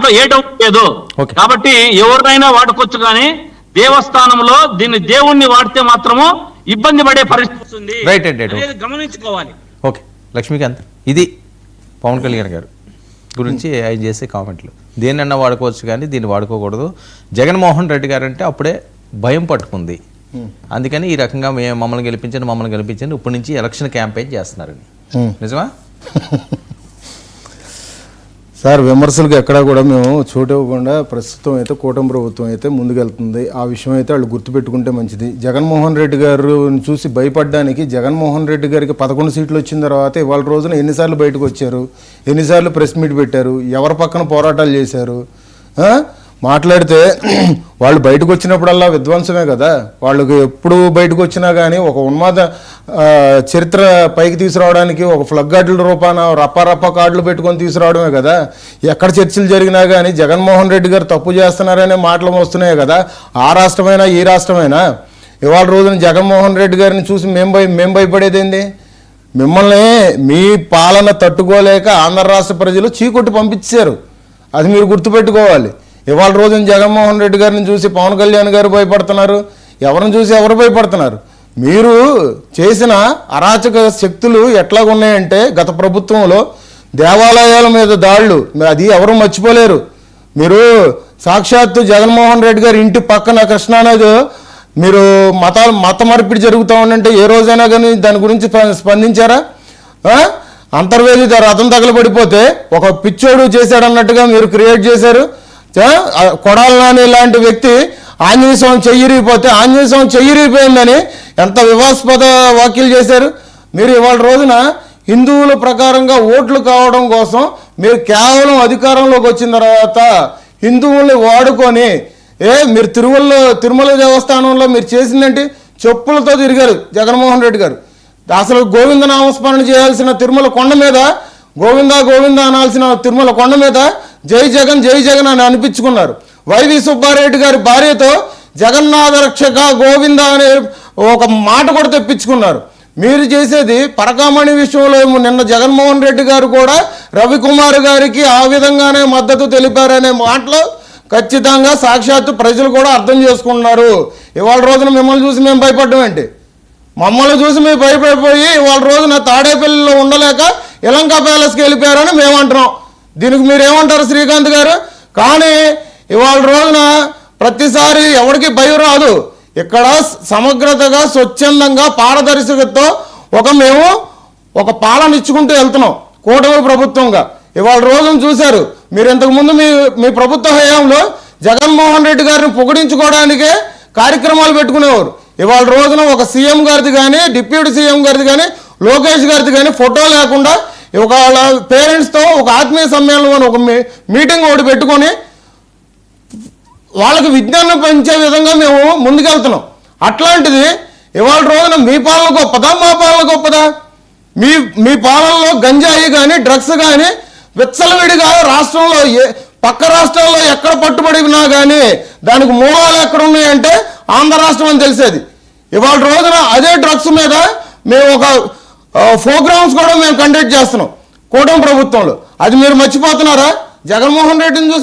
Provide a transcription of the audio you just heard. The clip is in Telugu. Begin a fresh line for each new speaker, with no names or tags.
దాంట్లో ఏ డౌట్ లేదు. కాబట్టి ఎవరినైనా వాడుకోవచ్చు, కానీ దేవస్థానంలో దీన్ని దేవుణ్ణి వాడితే మాత్రము ఇబ్బంది పడే పరిస్థితి వస్తుంది. గమనించుకోవాలి.
ఓకే లక్ష్మీకాంత్, ఇది పవన్ కళ్యాణ్ గారు గురించి ఆయన చేసే కామెంట్లు. దేన్నన్నా వాడుకోవచ్చు కానీ దీన్ని వాడుకోకూడదు. జగన్మోహన్ రెడ్డి గారు అంటే అప్పుడే భయం పట్టుకుంది, అందుకని ఈ రకంగా మమ్మల్ని గెలిపించండి ఇప్పటి నుంచి ఎలక్షన్ క్యాంపెయిన్ చేస్తున్నారని. నిజమా
సార్? విమర్శలకు ఎక్కడా కూడా మేము చోటు ఇవ్వకుండా ప్రస్తుతం అయితే కూటమి ప్రభుత్వం అయితే ముందుకెళ్తుంది. ఆ విషయం అయితే వాళ్ళు గుర్తుపెట్టుకుంటే మంచిది. జగన్మోహన్ రెడ్డి గారిని చూసి భయపడడానికి, జగన్మోహన్ రెడ్డి గారికి 11 సీట్లు వచ్చిన తర్వాత ఇవాళ రోజున ఎన్నిసార్లు బయటకు వచ్చారు, ఎన్నిసార్లు ప్రెస్ మీట్ పెట్టారు, ఎవరి పక్కన పోరాటాలు చేశారు. మాట్లాడితే వాళ్ళు బయటకు వచ్చినప్పుడల్లా విధ్వంసమే కదా. వాళ్ళకి ఎప్పుడు బయటకు వచ్చినా కానీ ఒక ఉన్మాద చరిత్ర పైకి తీసుకురావడానికి ఒక ఫ్లగ్ గార్డుల రూపాన రప్ప కార్డులు పెట్టుకొని తీసుకురావడమే కదా. ఎక్కడ చర్చలు జరిగినా కానీ జగన్మోహన్ రెడ్డి గారు తప్పు చేస్తున్నారనే మాటలు వస్తున్నాయి కదా. ఆ రాష్ట్రమైనా ఈ రాష్ట్రమైనా ఇవాళ రోజున జగన్మోహన్ రెడ్డి గారిని చూసి మేము భయపడేదేంది? మిమ్మల్ని మీ పాలన తట్టుకోలేక ఆంధ్ర రాష్ట్ర ప్రజలు చీకొట్టి పంపించారు. అది మీరు గుర్తుపెట్టుకోవాలి. ఇవాళ రోజున జగన్మోహన్ రెడ్డి గారిని చూసి పవన్ కళ్యాణ్ గారు భయపడుతున్నారు. ఎవరిని చూసి ఎవరు భయపడుతున్నారు? మీరు చేసిన అరాచక శక్తులు ఎట్లాగున్నాయంటే, గత ప్రభుత్వంలో దేవాలయాల మీద దాడులు, అది ఎవరు మర్చిపోలేరు. మీరు సాక్షాత్తు జగన్మోహన్ రెడ్డి గారి ఇంటి పక్కన కృష్ణానది మీరు మత మార్పిడి జరుగుతూ ఉందంటే ఏ రోజైనా కానీ దాని గురించి స్పందించారా? అంతర్వేది రథం తగలబడిపోతే ఒక పిచ్చోడు చేశాడన్నట్టుగా మీరు క్రియేట్ చేశారు. కొడాలి నాని లాంటి వ్యక్తి ఆంజనేయ స్వామి చెయ్యిరిగిపోతే ఆంజనేయ స్వామి చెయ్యిరిగిపోయిందని ఎంత వివాదాస్పద వ్యాఖ్యలు చేశారు. మీరు ఇవాళ రోజున హిందువుల ప్రకారంగా ఓట్లు కావడం కోసం మీరు కేవలం అధికారంలోకి వచ్చిన తర్వాత హిందువుల్ని వాడుకొని మీరు తిరుమల దేవస్థానంలో మీరు చేసిందంటే చెప్పులతో తిరిగారు జగన్మోహన్ రెడ్డి గారు. అసలు గోవింద నామస్మరణ చేయాల్సిన తిరుమల కొండ మీద గోవింద అనాల్సిన తిరుమల కొండ మీద జై జగన్ అని అనిపించుకున్నారు. వైవి సుబ్బారెడ్డి గారి భార్యతో జగన్నాథ రక్షక గోవింద అనే ఒక మాట కూడా తెప్పించుకున్నారు. మీరు చేసేది పరకామణి విషయంలో నిన్న జగన్మోహన్ రెడ్డి గారు కూడా రవికుమార్ గారికి ఆ విధంగానే మద్దతు తెలిపారనే మాటలు ఖచ్చితంగా సాక్షాత్తు ప్రజలు కూడా అర్థం చేసుకున్నారు. ఇవాళ రోజున మిమ్మల్ని చూసి మేము భయపడ్డం ఏంటి? మమ్మల్ని చూసి మేము భయపడిపోయి ఇవాళ రోజున తాడేపల్లిలో ఉండలేక ఇలంకా ప్యాలెస్కి వెళ్ళిపోయారని మేము అంటున్నాం. దీనికి మీరేమంటారు శ్రీకాంత్ గారు? కానీ ఇవాళ రోజున ప్రతిసారి ఎవరికి భయం రాదు. ఇక్కడ సమగ్రతగా స్వచ్ఛందంగా పారదర్శకతతో మేము ఒక పాలన ఇచ్చుకుంటూ వెళ్తున్నాం కూటమి ప్రభుత్వంగా. ఇవాళ రోజున చూశారు మీరు, ఇంతకుముందు మీ ప్రభుత్వ హయాంలో జగన్మోహన్ రెడ్డి గారిని పొగిడించుకోవడానికే కార్యక్రమాలు పెట్టుకునేవారు. ఇవాళ రోజున ఒక సీఎం గారిది కానీ డిప్యూటీ సీఎం గారిది కానీ లోకేష్ గారిది కానీ ఫోటో లేకుండా వాళ్ళ పేరెంట్స్తో ఒక ఆత్మీయ సమ్మేళనం ఒక మీటింగ్ ఒకటి పెట్టుకొని వాళ్ళకి విజ్ఞానం పెంచే విధంగా మేము ముందుకెళ్తున్నాం. అట్లాంటిది ఇవాళ రోజున మీ పాలన గొప్పదా మా పాలన గొప్పదా? మీ పాలనలో గంజాయి కానీ డ్రగ్స్ కానీ విచ్చలవిడిగా రాష్ట్రంలో పక్క రాష్ట్రాల్లో ఎక్కడ పట్టుబడినా కానీ దానికి మూలాలు ఎక్కడ ఉన్నాయంటే ఆంధ్ర రాష్ట్రం అని తెలిసేది. ఇవాళ రోజున అదే డ్రగ్స్ మీద మేము ఒక ప్రోగ్రామ్స్ కూడా మేము కండక్ట్ చేస్తున్నాం కూటమి ప్రభుత్వంలో. అది మీరు మర్చిపోతున్నారా? జగన్మోహన్ రెడ్డిని చూసి